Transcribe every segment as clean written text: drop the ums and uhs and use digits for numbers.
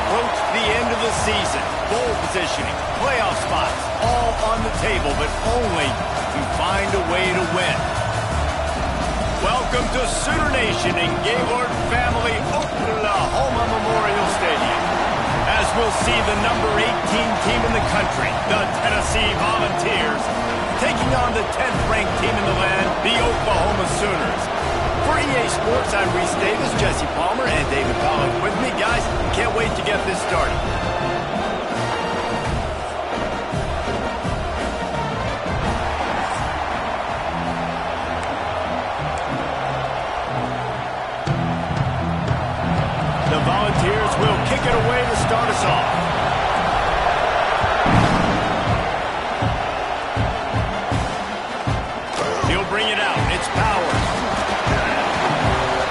approach the end of the season. Bowl positioning, playoff spots, all on the table, but only to find a way to win. Welcome to Sooner Nation in Gaylord Family Oklahoma Memorial Stadium. As we'll see the number 18 team in the country, the Tennessee Volunteers, taking on the 10th ranked team in the land, the Oklahoma Sooners. For EA Sports, I'm Reese Davis, Jesse Palmer, and David Pollock with me. Guys, can't wait to get this started. The Volunteers will kick it away to start us off. He'll bring it out. It's Powers.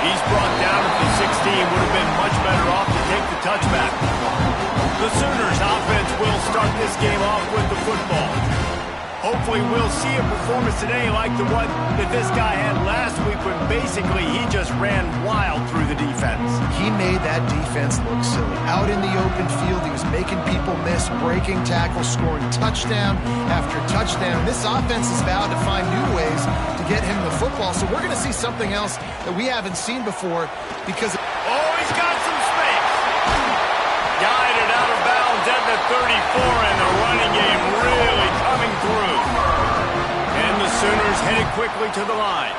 He's brought down at the 16. Would have been much better off to take the touchback. The Sooners offense will start this game off with the football. Hopefully we'll see a performance today like the one that this guy had last week when basically he just ran wild through the defense. He made that defense look silly. Out in the open field, he was making people miss, breaking tackles, scoring touchdown after touchdown. This offense is vowed to find new ways to get him the football, so we're going to see something else that we haven't seen before because... Oh, he's got some space. Guided out of bounds at the 34, and the running game really coming through. And the Sooners headed quickly to the line.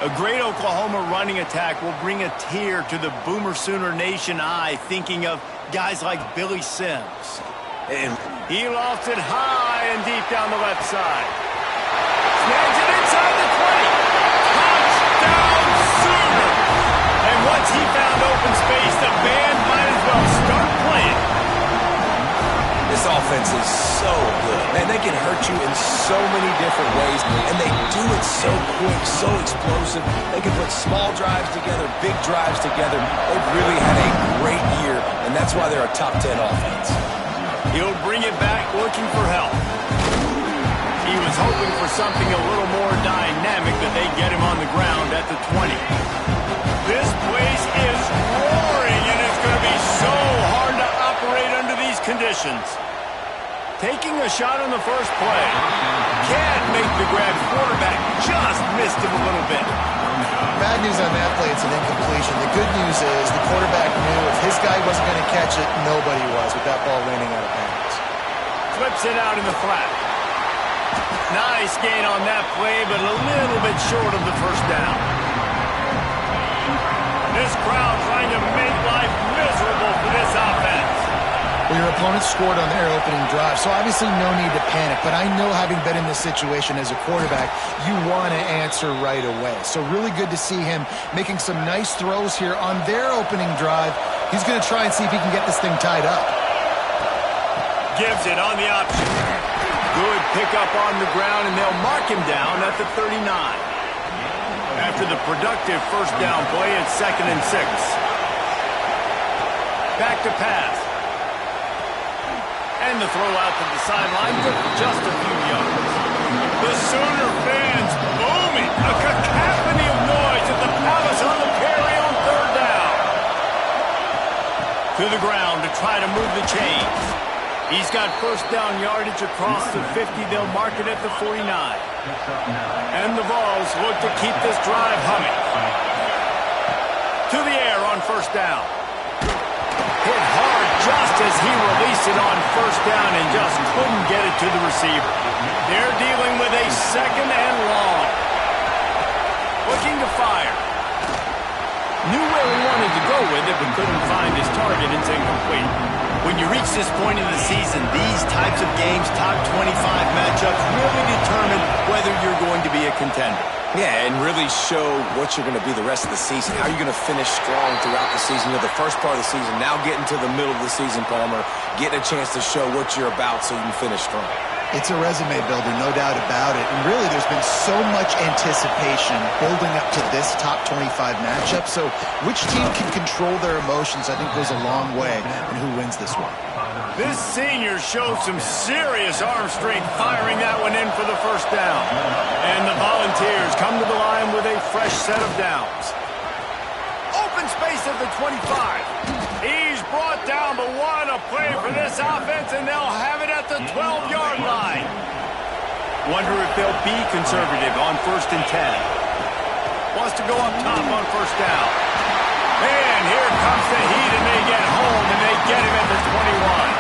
A great Oklahoma running attack will bring a tear to the Boomer Sooner Nation eye, thinking of guys like Billy Sims. And he lofts it high and deep down the left side. Snags it inside the 20. Touchdown Sooner! And once he found open space, the band might as well start playing. This offense is so good. Man, they can hurt you in so many different ways, and they do it so quick, so explosive. They can put small drives together, big drives together. They've really had a great year, and that's why they're a top 10 offense. He'll bring it back looking for help. He was hoping for something a little more dynamic that they get him on the ground at the 20. This place is roaring, and it's going to be so hard to operate under these conditions. Taking a shot on the first play. Can't make the grab. Quarterback just missed him a little bit. Bad news on that play, it's an incompletion. The good news is the quarterback knew if his guy wasn't going to catch it, nobody was with that ball landing out of bounds. Flips it out in the flat. Nice gain on that play, but a little bit short of the first down. This crowd trying to make life miserable for this offense. Well, your opponent scored on their opening drive, so obviously no need to panic. But I know, having been in this situation as a quarterback, you want to answer right away. So really good to see him making some nice throws here on their opening drive. He's going to try and see if he can get this thing tied up. Gives it on the option. Good pickup on the ground, and they'll mark him down at the 39. After the productive first down play, it's 2nd and 6. Back to pass. And the throw out to the sideline, good for just a few yards. The Sooner fans booming. A cacophony of noise at the Palace on the carry on 3rd down. To the ground to try to move the chains. He's got first down yardage across the 50. They'll mark it at the 49. And the Vols look to keep this drive humming. To the air on first down. Hit hard just as he released it on first down and just couldn't get it to the receiver. They're dealing with a 2nd and long. Looking to fire. Knew where he wanted to go with it, but couldn't find his target. It's incomplete. When you reach this point in the season, these types of games, top 25 matchups, really determine whether you're going to be a contender. Yeah, and really show what you're going to be the rest of the season. How are you going to finish strong throughout the season? You know, the first part of the season, now getting to the middle of the season, Palmer, getting a chance to show what you're about so you can finish strong. It's a resume builder, no doubt about it. And really, there's been so much anticipation building up to this top 25 matchup. So which team can control their emotions, I think, goes a long way in who wins this one. This senior showed some serious arm strength firing that one in for the first down. And the Volunteers come to the line with a fresh set of downs. Open space at the 25. He's brought down, but what a play for this offense, and they'll have it at the 12-yard line. Wonder if they'll be conservative on 1st and 10. Wants to go up top on 1st down. And here comes the heat, and they get home, and they get him at the 21.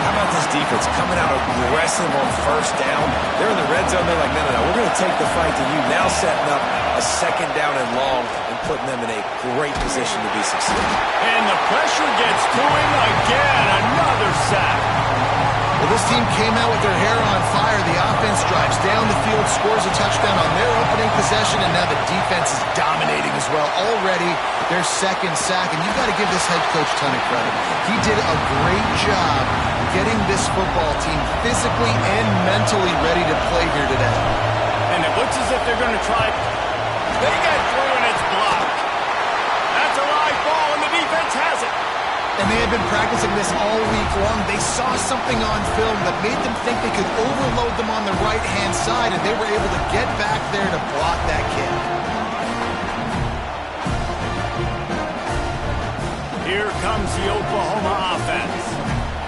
How about this defense coming out aggressive on 1st down? They're in the red zone. They're like, no, we're going to take the fight to you. Now setting up a 2nd down and long and putting them in a great position to be successful. And the pressure gets to him again. Another sack. Well, this team came out with their hair on fire. The offense drives down the field, scores a touchdown on their opening possession, and now the defense is dominating as well. Already their 2nd sack, and you've got to give this head coach a ton of credit. He did a great job getting this football team physically and mentally ready to play here today. And it looks as if they're going to try. They get through, and it's blocked. That's a live ball, and the defense has it. And they had been practicing this all week long. They saw something on film that made them think they could overload them on the right-hand side, and they were able to get back there to block that kick. Here comes the Oklahoma offense.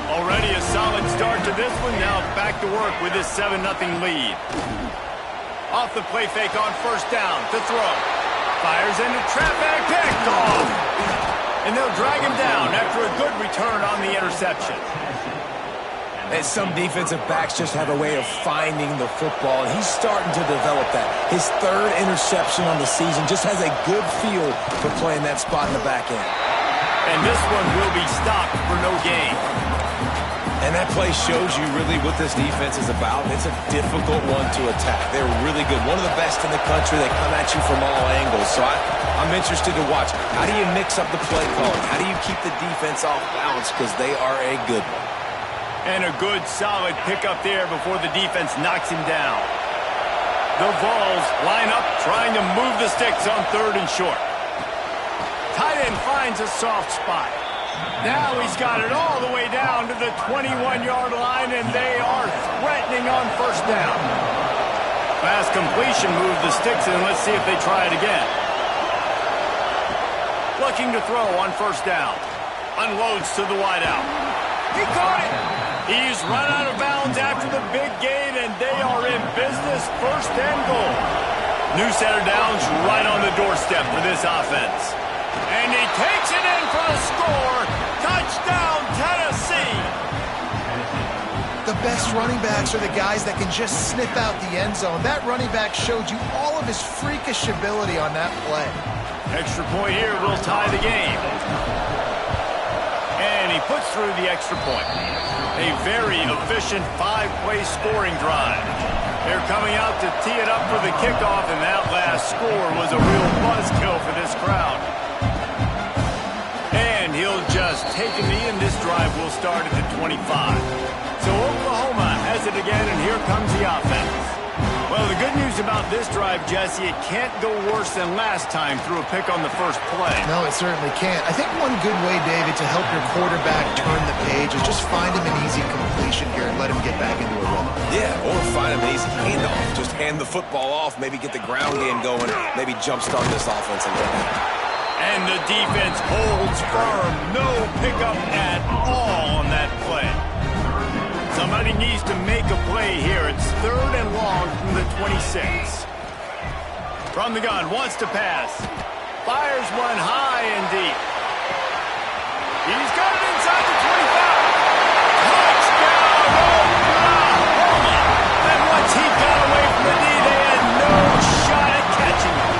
Already a solid start to this one. Now back to work with this 7-0 lead. Off the play fake on 1st down to throw. Fires into traffic, picked off. And they'll drag him down after a good return on the interception. And some defensive backs just have a way of finding the football, and he's starting to develop that. His 3rd interception on the season just has a good feel for playing that spot in the back end. And this one will be stopped for no gain. And that play shows you really what this defense is about. It's a difficult one to attack. They're really good. One of the best in the country. They come at you from all angles. So I'm interested to watch. How do you mix up the play calling? How do you keep the defense off balance? Because they are a good one. And a good, solid pickup there before the defense knocks him down. The Vols line up, trying to move the sticks on 3rd and short. Tight end finds a soft spot. Now he's got it all the way down to the 21-yard line, and they are threatening on 1st down. Fast completion moved the sticks, and let's see if they try it again. Looking to throw on 1st down. Unloads to the wideout. He caught it. He's run out of bounds after the big gain, and they are in business, 1st and goal. New set of downs right on the doorstep for this offense. And he takes it in for the score. Touchdown, Tennessee. The best running backs are the guys that can just snip out the end zone. That running back showed you all of his freakish ability on that play. Extra point here will tie the game. And he puts through the extra point. A very efficient 5-play scoring drive. They're coming out to tee it up for the kickoff, and that last score was a real buzzkill for this crowd. And he'll just take a knee, and this drive will start at the 25. So Oklahoma has it again, and here comes the offense. Well, the good news about this drive, Jesse, it can't go worse than last time through a pick on the first play. No, it certainly can't. I think one good way, David, to help your quarterback turn the page is just find him an easy completion here and let him get back into a rhythm. Yeah, or find him an easy handoff. Just hand the football off, maybe get the ground game going, maybe jumpstart this offense a little bit. And the defense holds firm. No pickup at all on that play. Somebody needs to make a play here. It's 3rd and long from the 26. From the gun, wants to pass. Fires one high and deep. He's got it inside the 25. Touchdown, Oklahoma. And once he got away from the knee, they had no shot at catching him.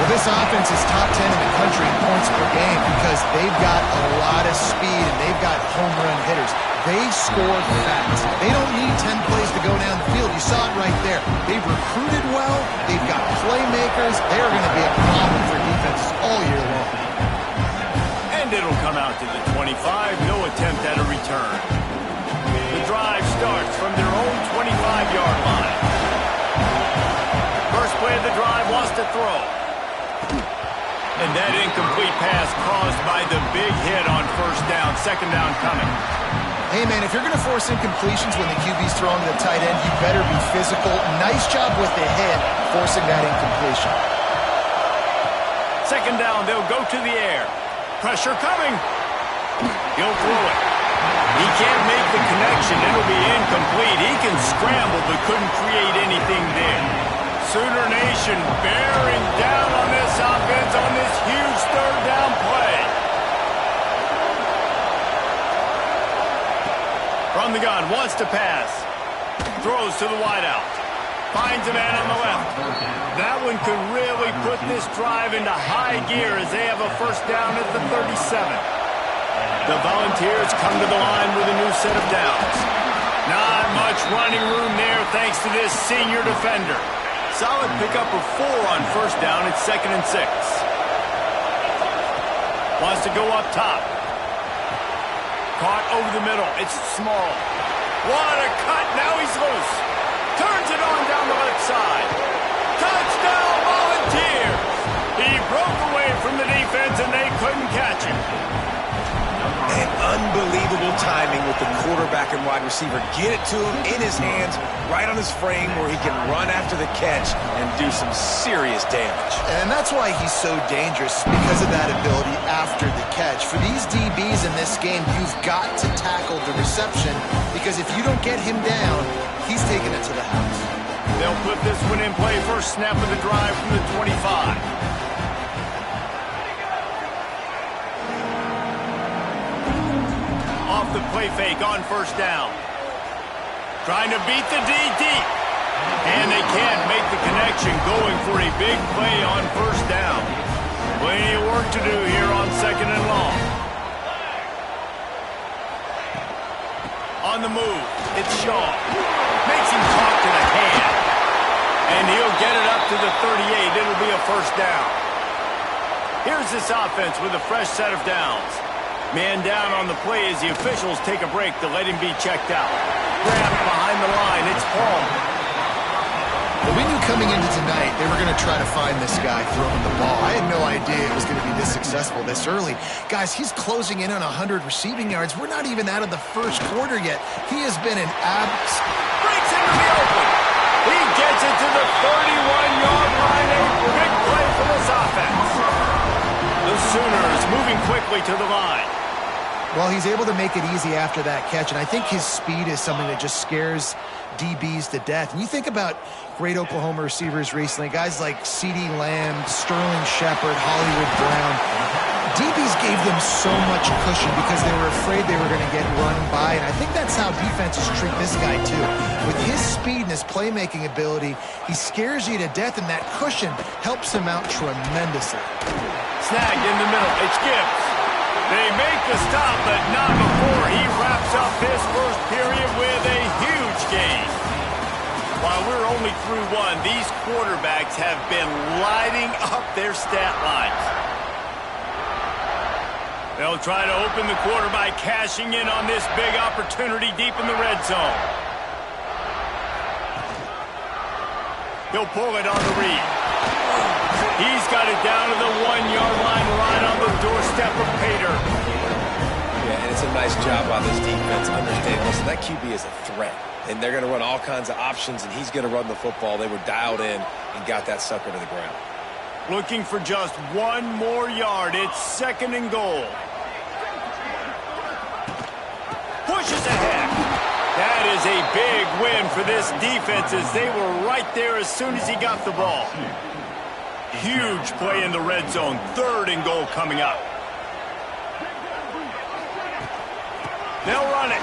Well, this offense is top 10 in the country in points per game because they've got a lot of speed and they've got home run hitters. They score fast. They don't need 10 plays to go down the field. You saw it right there. They've recruited well. They've got playmakers. They are going to be a problem for defenses all year long. And it'll come out to the 25. No attempt at a return. The drive starts from their own 25-yard line. First play of the drive wants to throw. And that incomplete pass caused by the big hit on 1st down. 2nd down coming. Hey, man, if you're going to force incompletions when the QB's throwing to the tight end, you better be physical. Nice job with the hit, forcing that incompletion. 2nd down, they'll go to the air. Pressure coming. He'll throw it. He can't make the connection. It'll be incomplete. He can scramble, but couldn't create anything there. Sooner Nation bearing down on this offense on this huge third down play. From the gun, wants to pass. Throws to the wideout. Finds a man on the left. That one could really put this drive into high gear as they have a first down at the 37. The Volunteers come to the line with a new set of downs. Not much running room there thanks to this senior defender. Solid pickup of 4 on first down at 2nd and 6. Wants to go up top. Caught over the middle. It's small. What a cut. Now he's loose. Turns it on down the left side. Touchdown, Volunteers! He broke away from the defense and they couldn't catch him. And unbelievable timing with the quarterback and wide receiver. Get it to him in his hands, right on his frame where he can run after the catch and do some serious damage. And that's why he's so dangerous, because of that ability after the catch. For these DBs in this game, you've got to tackle the reception, because if you don't get him down, he's taking it to the house. They'll put this one in play. First snap of the drive from the 25. Off the play fake on first down. Trying to beat the D deep. And they can't make the connection, going for a big play on first down. Plenty of work to do here on 2nd and long. On the move, it's Shaw. Makes him talk to the hand. And he'll get it up to the 38. It'll be a first down. Here's this offense with a fresh set of downs. Man down on the play as the officials take a break to let him be checked out. Grabbed behind the line, it's Paul. Well, we knew coming into tonight they were going to try to find this guy throwing the ball. I had no idea it was going to be this successful this early. Guys, he's closing in on 100 receiving yards. We're not even out of the first quarter yet. He has been an breaks into the open. He gets it to the 31-yard line. A big play for this offense. The Sooners moving quickly to the line. Well, he's able to make it easy after that catch, and I think his speed is something that just scares DBs to death. And you think about great Oklahoma receivers recently, guys like CeeDee Lamb, Sterling Shepard, Hollywood Brown. DBs gave them so much cushion because they were afraid they were going to get run by, and I think that's how defenses treat this guy too. With his speed and his playmaking ability, he scares you to death, and that cushion helps him out tremendously. Snagged in the middle, it's Gibbs. They make the stop, but not before he wraps up his first period with a huge gain. While we're only through one, these quarterbacks have been lighting up their stat lines. They'll try to open the quarter by cashing in on this big opportunity deep in the red zone. He'll pull it on the read. He's got it down to the 1-yard line, right on the doorstep of Pater. Yeah, and it's a nice job by this defense understanding, listen, that QB is a threat. And they're going to run all kinds of options, and he's going to run the football. They were dialed in and got that sucker to the ground. Looking for just one more yard. It's 2nd and goal. Pushes ahead. That is a big win for this defense as they were right there as soon as he got the ball. Huge play in the red zone. 3rd and goal coming up. They'll run it.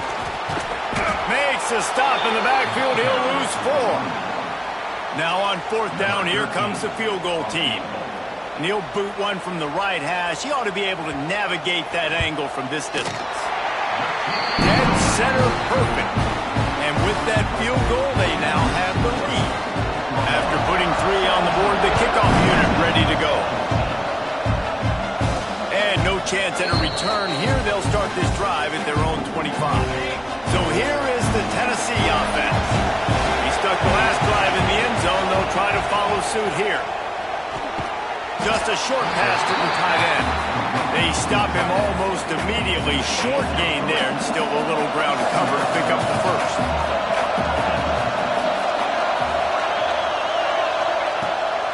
Makes a stop in the backfield. He'll lose 4. Now on 4th down, here comes the field goal team. And he'll boot one from the right hash. He ought to be able to navigate that angle from this distance. Dead center perfect. And with that field goal, they now have the lead. After putting 3 on the board, the kickoff unit ready to go. And no chance at a return here. They'll start this drive at their own 25. So here is the Tennessee offense. He stuck the last drive in the end zone. They'll try to follow suit here. Just a short pass to the tight end. They stop him almost immediately. Short gain there, and still a little ground to cover to pick up the first.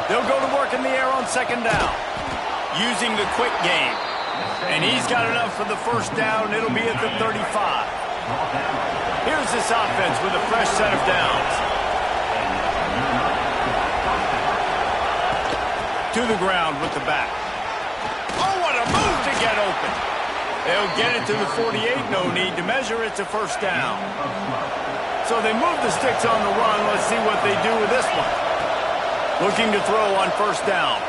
They'll go to work in the air on 2nd down. Using the quick game. And he's got enough for the first down. It'll be at the 35. Here's this offense with a fresh set of downs. To the ground with the back. Oh, what a move to get open. They'll get it to the 48. No need to measure. It's a first down. So they move the sticks on the run. Let's see what they do with this one. Looking to throw on first down.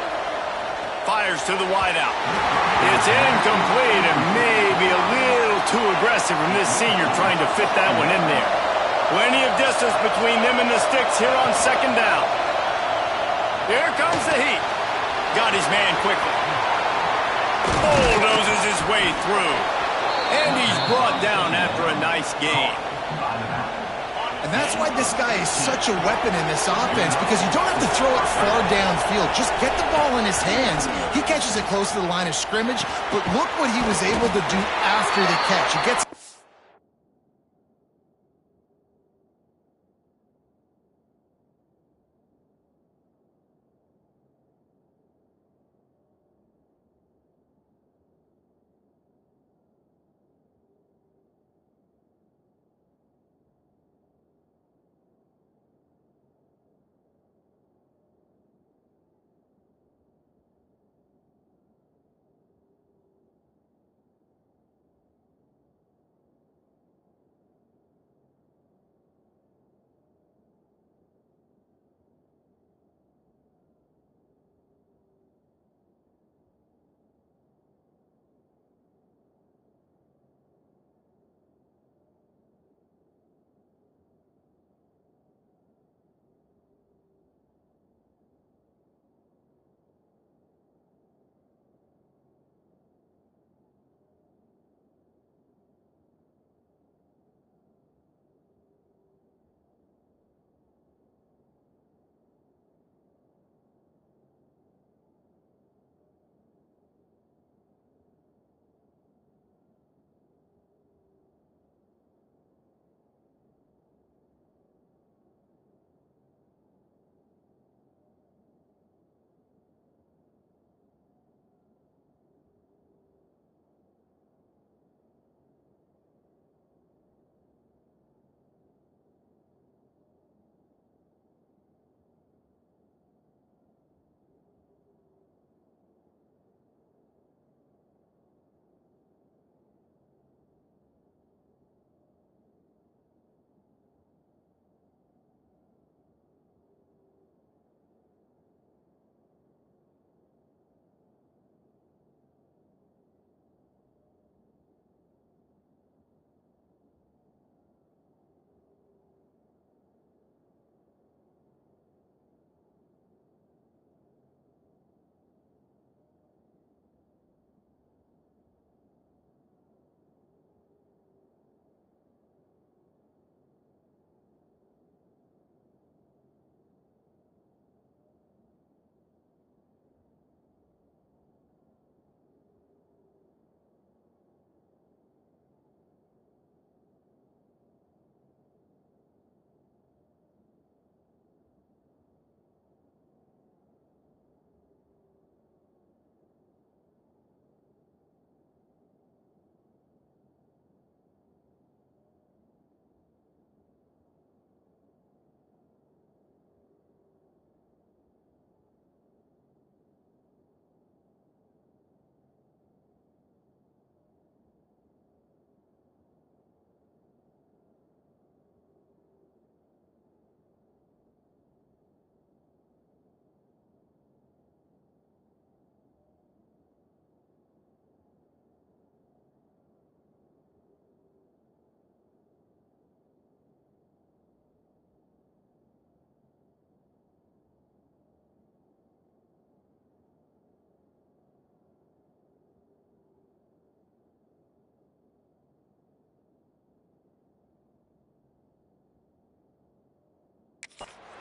Fires to the wideout. It's incomplete and maybe a little too aggressive from this senior trying to fit that one in there. Plenty of distance between them and the sticks here on second down. Here comes the heat. Got his man quickly. Bulldozes his way through. And he's brought down after a nice gain. And that's why this guy is such a weapon in this offense, because you don't have to throw it far downfield. Just get the ball in his hands. He catches it close to the line of scrimmage, but look what he was able to do after the catch. He gets...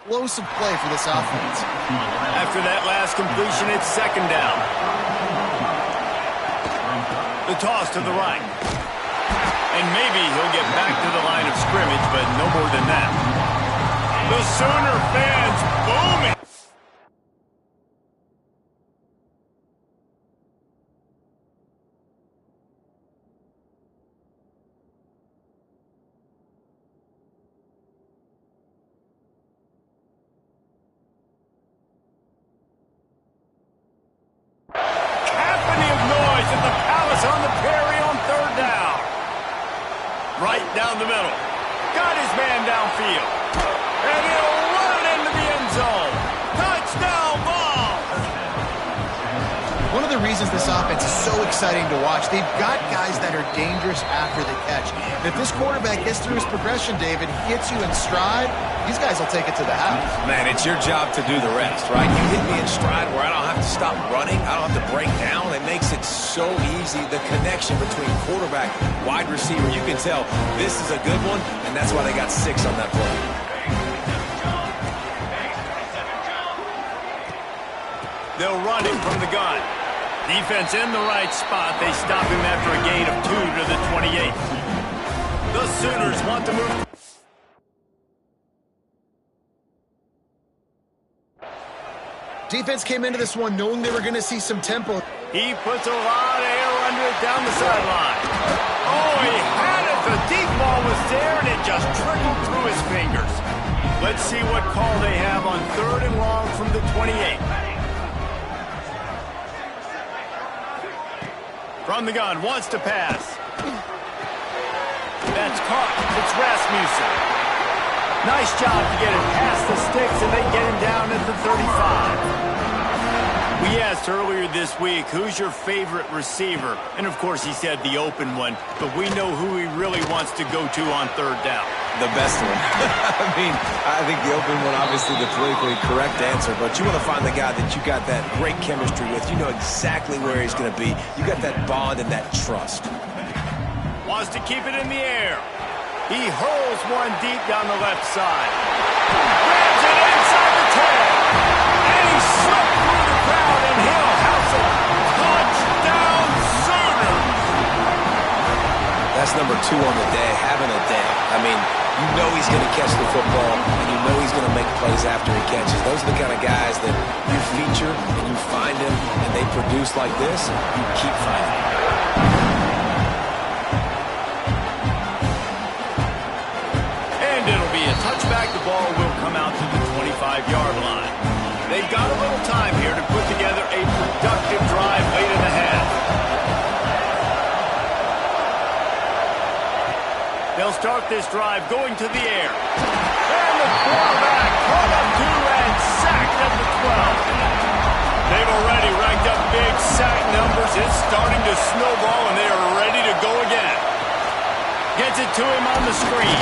explosive play for this offense. After that last completion, it's second down. The toss to the right. And maybe he'll get back to the line of scrimmage, but no more than that. The Sooner fans booming. the middle. Got his man downfield. And he'll run it into the end zone. Touchdown ball! One of the reasons this offense is so exciting to watch, they've got guys that are dangerous after the catch. And if this quarterback gets through his progression, David, hits you in stride, these guys will take it to the house. Man, it's your job to do the rest, right? You hit me in stride where I don't have to stop running. I don't have to break down. It makes it so easy. The connection between quarterback, wide receiver, you can tell this is a good one, and that's why they got 6 on that play. They'll run it from the gun. Defense in the right spot. They stop him after a gain of 2 to the 28. The Sooners want to move. Defense came into this one knowing they were going to see some tempo. He puts a lot of air under it down the sideline. Oh, he had it. The deep ball was there, and it just trickled through his fingers. Let's see what call they have on 3rd and long from the 28. From the gun, wants to pass. That's caught. It's Rasmussen. Nice job to get it past the sticks, and they get him down at the 35. We asked earlier this week, who's your favorite receiver? And, of course, he said the open one, but we know who he really wants to go to on 3rd down. The best one. I think the open one, obviously the politically correct answer, but you want to find the guy that you got that great chemistry with. You know exactly where he's going to be. You got that bond and that trust. Wants to keep it in the air. He hurls one deep down the left side. Grabs it inside the 10. And he slipped through the crowd, and he'll house it. Touchdown, Sooners! That's number 2 on the day, having a day. I mean, you know he's going to catch the football, and you know he's going to make plays after he catches. Those are the kind of guys that you feature, and you find them, and they produce like this, you keep finding them. And it'll be a touchback. The ball will come out to the 25-yard line. They've got a little time here to put together a productive drive late in the half. They'll start this drive going to the air. And the quarterback caught up to and sacked at the 12. They've already racked up big sack numbers. It's starting to snowball, and they are ready to go again. Gets it to him on the screen.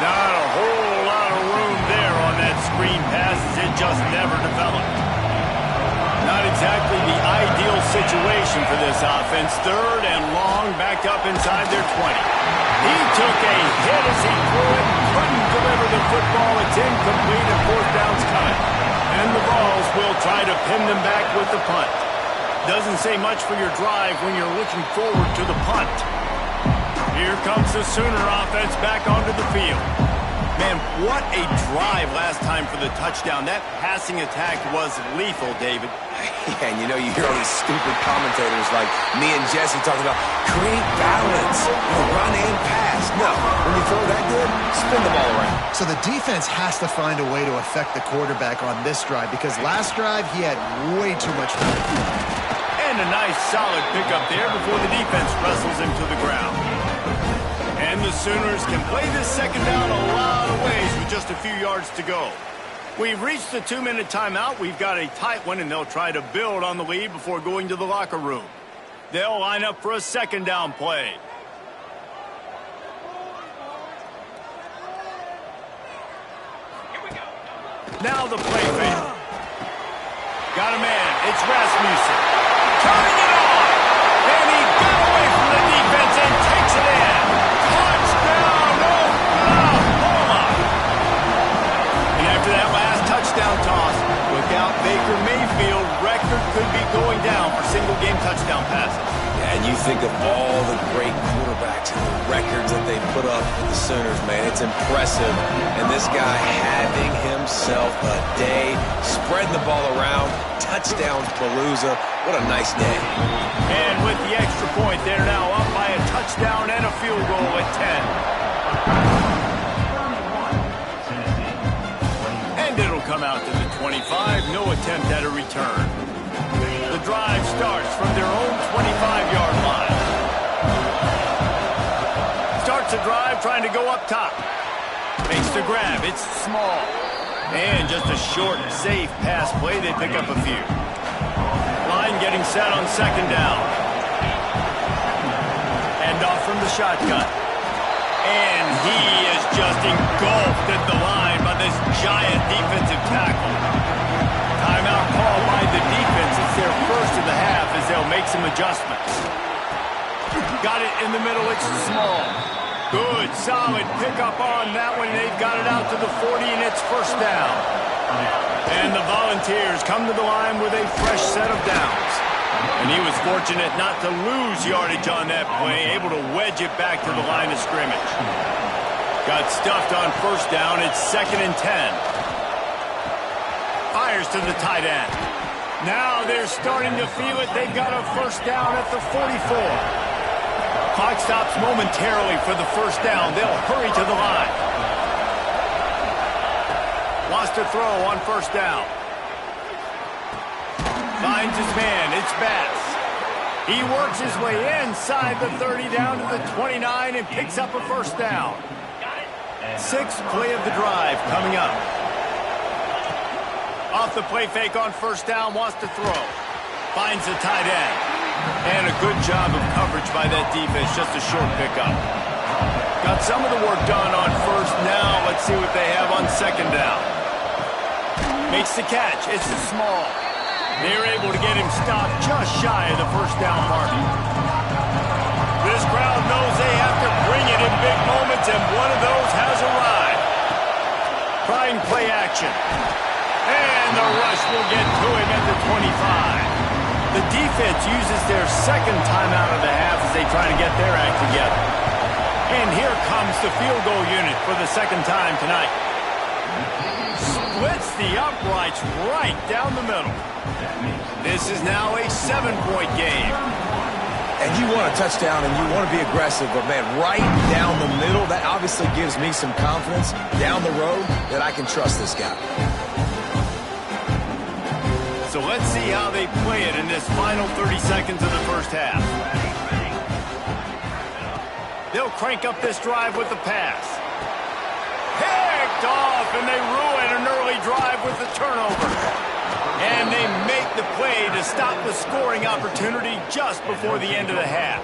Not a whole lot of room there on that screen pass, as it just never developed. Not exactly the ideal situation for this offense. 3rd and long, backed up inside their 20. He took a hit as he threw it, couldn't deliver the football. It's incomplete, and 4th down's coming. And the Vols will try to pin them back with the punt. Doesn't say much for your drive when you're looking forward to the punt. Here comes the Sooner offense back onto the field. Man, what a drive last time for the touchdown. That passing attack was lethal, David. Yeah, and you know, you hear all these stupid commentators like me and Jesse talking about create balance, run and pass. No, when you throw that good, spin the ball around. So the defense has to find a way to affect the quarterback on this drive, because last drive he had way too much time. And a nice solid pickup there before the defense wrestles him to the ground. And the Sooners can play this 2nd down a lot of ways with just a few yards to go. We've reached the 2-minute timeout. We've got a tight one, and they'll try to build on the lead before going to the locker room. They'll line up for a 2nd down play. Now the play fake. Got a man. It's Rasmussen. Turning it on. And he got away from the defense and takes it in. Touchdown, Oklahoma. And after that last touchdown toss, look out, Baker Mayfield. Record could be going down for single-game touchdown passes. And you think of all the great quarterbacks and the records that they put up for the Sooners, man. It's impressive. And this guy having himself a day, spreading the ball around, touchdown Palooza. What a nice day. And with the extra point, they're now up by a touchdown and a field goal at 10. And it'll come out to the 25. No attempt at a return. The drive starts from their own 25-yard line. Start starts a drive trying to go up top. Makes the grab. It's small. And just a short, safe pass play. They pick up a few. Line getting set on second down. Hand off from the shotgun. And he is just engulfed at the line by this giant defensive tackle. Timeout call by the defense. It's their first of the half as they'll make some adjustments. Got it in the middle. It's small. Good, solid pickup on that one. They've got it out to the 40, and it's first down. And the Volunteers come to the line with a fresh set of downs. And he was fortunate not to lose yardage on that play, able to wedge it back to the line of scrimmage. Got stuffed on first down. It's 2nd and 10. Fires to the tight end. Now they're starting to feel it. They've got a first down at the 44. Clock stops momentarily for the first down. They'll hurry to the line. Wants to throw on first down. Finds his man. It's Bass. He works his way inside the 30 down to the 29 and picks up a first down. 6th play of the drive coming up. Off the play fake on first down. Wants to throw. Finds the tight end. And a good job of coverage by that defense. Just a short pickup. Got some of the work done on first. Now let's see what they have on second down. Makes the catch. It's small. They're able to get him stopped just shy of the first down mark. This crowd knows they have to bring it in big moments, and one of those has arrived. Trying play action. And the rush will get to him at the 25. The defense uses their second timeout of the half as they try to get their act together. And here comes the field goal unit for the second time tonight. Splits the uprights right down the middle. This is now a 7-point game. And you want a touchdown and you want to be aggressive, but, man, right down the middle, that obviously gives me some confidence down the road that I can trust this guy. So let's see how they play it in this final 30 seconds of the first half. They'll crank up this drive with the pass. Picked off, and they ruin an early drive with the turnover. And they make the play to stop the scoring opportunity just before the end of the half.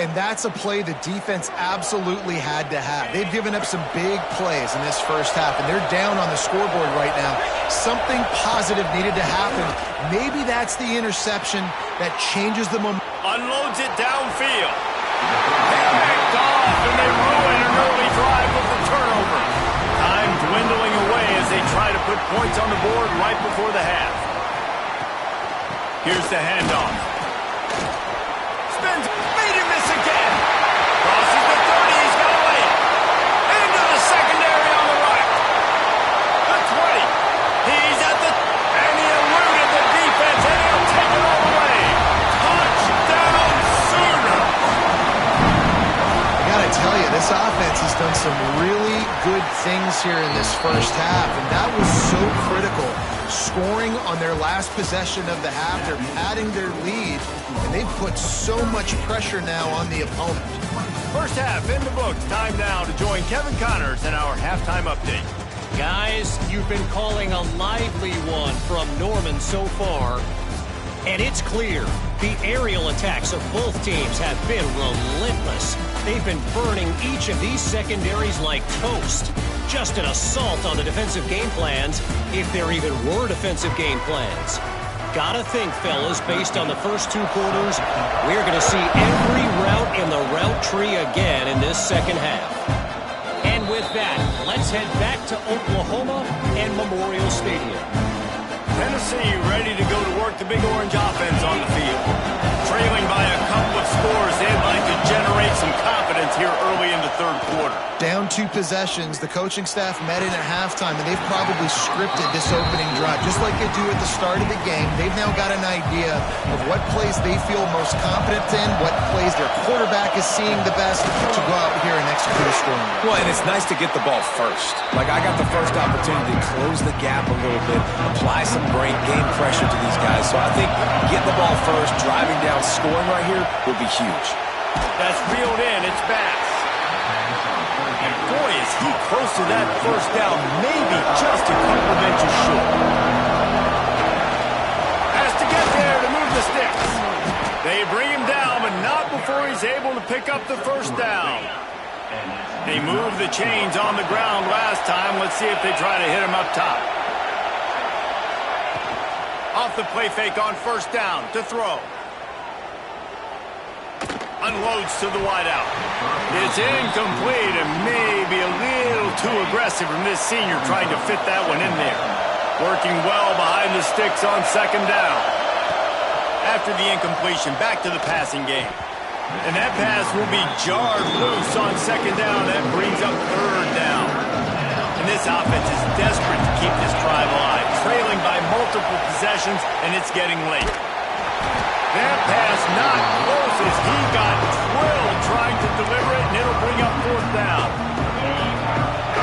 And that's a play the defense absolutely had to have. They've given up some big plays in this first half, and they're down on the scoreboard right now. Something positive needed to happen. Maybe that's the interception that changes the momentum. Unloads it downfield. Picked off, and they ruin an early drive with the turnover. Time dwindling away as they try to put points on the board right before the half. Here's the handoff. Spins, made him miss again. Crosses the 30, he's got away. Into the secondary on the right. The 20. He's at the, and he eluded the defense, and he'll take it all the way. Touchdown, Sooner. I gotta tell you, this offense has done some really good things here in this first half, and that was so critical. Scoring on their last possession of the half, they're padding their lead, and they've put so much pressure now on the opponent. First half in the books. Time now to join Kevin Connors in our halftime update. Guys, you've been calling a lively one from Norman so far. And it's clear, the aerial attacks of both teams have been relentless. They've been burning each of these secondaries like toast. Just an assault on the defensive game plans, if there even were defensive game plans. Gotta think, fellas, based on the first 2 quarters, we're going to see every route in the route tree again in this second half. And with that, let's head back to Oklahoma and Memorial Stadium. Tennessee ready to go to work, the Big Orange offense on the field. Trailing by a couple of scores, they'd like to generate some confidence here early in the third quarter. Down 2 possessions, the coaching staff met in at halftime, and they've probably scripted this opening drive. Just like they do at the start of the game, they've now got an idea of what plays they feel most confident in, what plays their quarterback is seeing the best to go out here and execute a scoring. Well, and it's nice to get the ball first. Like, I got the first opportunity to close the gap a little bit, apply some great game pressure to these guys. So I think getting the ball first, driving down, scoring right here would be huge. That's reeled in. It's Bass. is he close to that first down, maybe just a couple of inches short. Has to get there to move the sticks. They bring him down, but not before he's able to pick up the first down. They moved the chains on the ground last time. Let's see if they try to hit him up top. Off the play fake on first down to throw. Unloads to the wideout. It's incomplete and maybe a little too aggressive from this senior trying to fit that one in there. Working well behind the sticks on second down. After the incompletion, back to the passing game. And that pass will be jarred loose on second down. That brings up third down. And this offense is desperate to keep this drive alive, trailing by multiple possessions, and it's getting late. That pass not close as he got drilled trying to deliver it, and it'll bring up fourth down.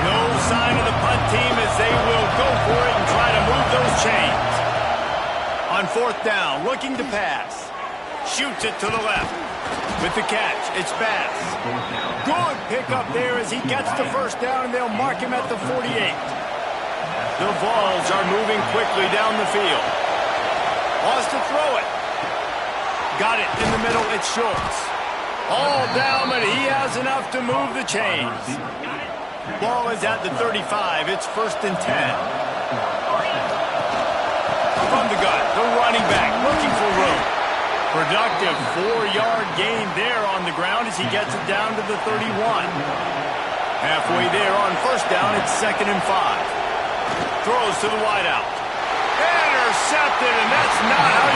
No sign of the punt team as they will go for it and try to move those chains. On fourth down, looking to pass. Shoots it to the left. With the catch, it's Bass. Good pickup there as he gets the first down, and they'll mark him at the 48. The Vols are moving quickly down the field. Wants to throw it. Got it in the middle, it's Schultz. All down, but he has enough to move the chains. Ball is at the 35, it's first and 10. From the gun, the running back looking for room. Productive 4-yard gain there on the ground as he gets it down to the 31. Halfway there on first down, it's second and 5. Throws to the wideout. Intercepted, and that's not how